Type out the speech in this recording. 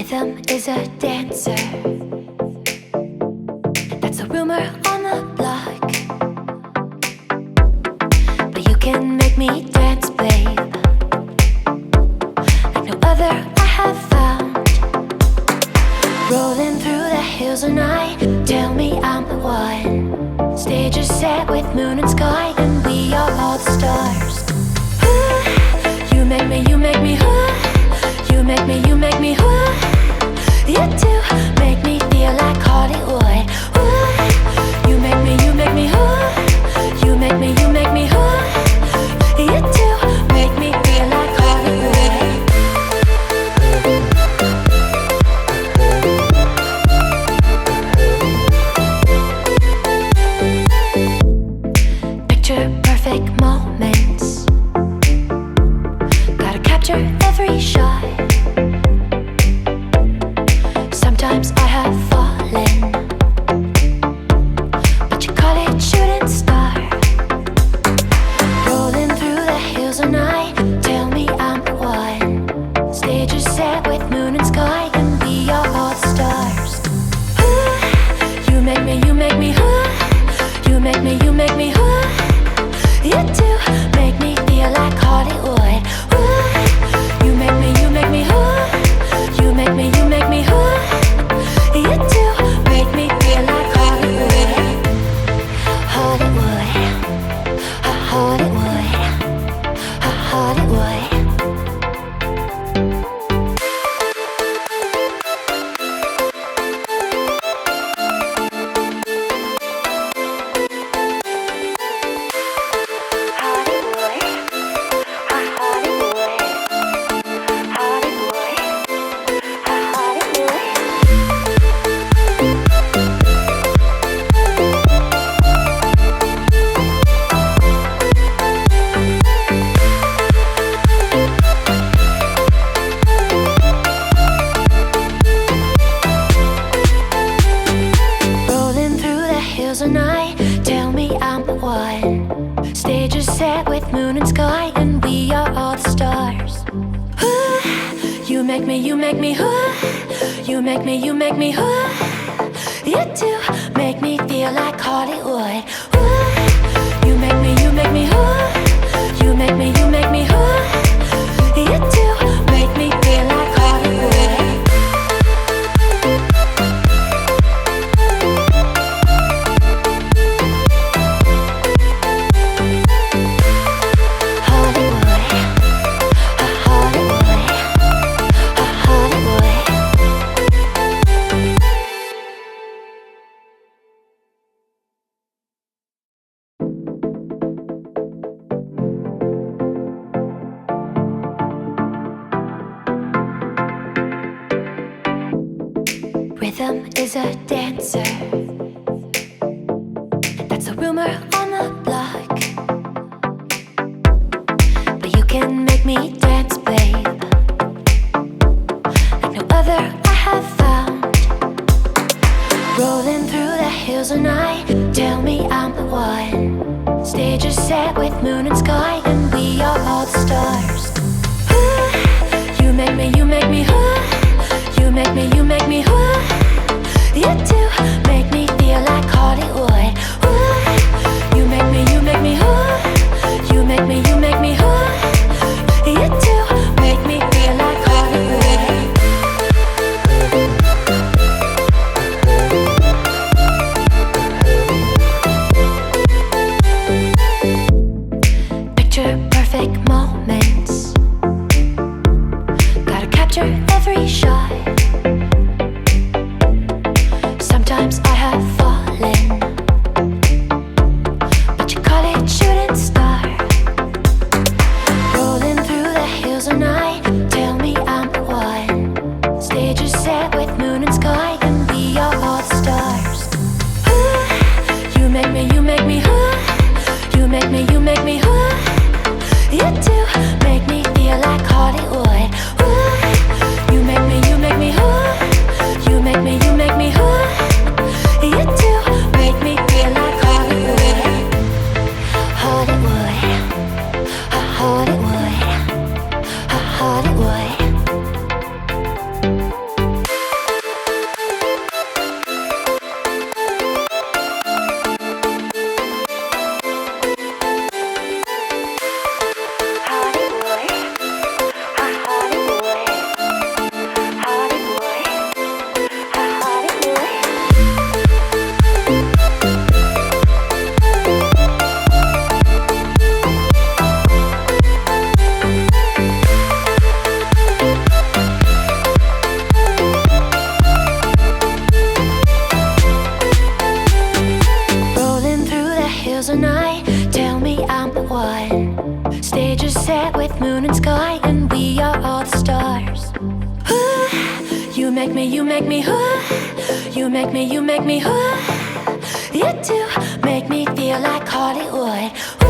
Rhythm is a dancer. That's a rumor on the block. But you can make me dance, babe, like no other I have found. Rolling through the hills at night, tell me I'm the one. Stage is set with moon and sky, and we are all the stars. Ooh, you make me, you make me, ooh. You make me, you make me, ooh. You do make me feel like Hollywood. Ooh, you make me, you make me, ooh. You make me, you make me, ooh. You do make me feel like Hollywood. Picture perfect moments. Gotta capture every shot. Sometimes I have fallen, but you call it shooting star. Rolling through the hills at night, tell me I'm the one. Stage is set with moon and sky, and we are all the stars. Ooh, you make me, you make me, ooh. You make me, you make me, ooh. You do make me feel like Hollywood. Ooh, you make me, you make me, ooh. You make me, you make me, ooh. You do make me feel like Hollywood. Hollywood, Hollywood, Hollywood. Tell me I'm the one. Stage is set with moon and sky, and we are all the stars. Ooh, you make me, you make me, ooh. You make me, you make me, ooh. You do make me feel like Hollywood. Ooh, you make me, you make me, ooh. You make me, you make me, ooh. You do make me feel like Hollywood. Rhythm is a dancer. That's a rumor on the block. But you can make me dance, babe, like no other I have found. Rolling through the hills at night, tell me I'm the one. Stage is set with moon and sky, and we are all the stars. Ooh, you make me, you make me, ooh. You make me, you make me, ooh. You do make me feel like Hollywood. Ooh, you make me, you make me, ooh. You make me, you make me, ooh. You do make me feel like Hollywood. Picture perfect moments. Gotta capture every shot. Sometimes I have fallen, Tales are night, tell me I'm the one. Stage is set with moon and sky, and we are all the stars. You make me, you make me, you make me, you make me, you do make me feel like Hollywood.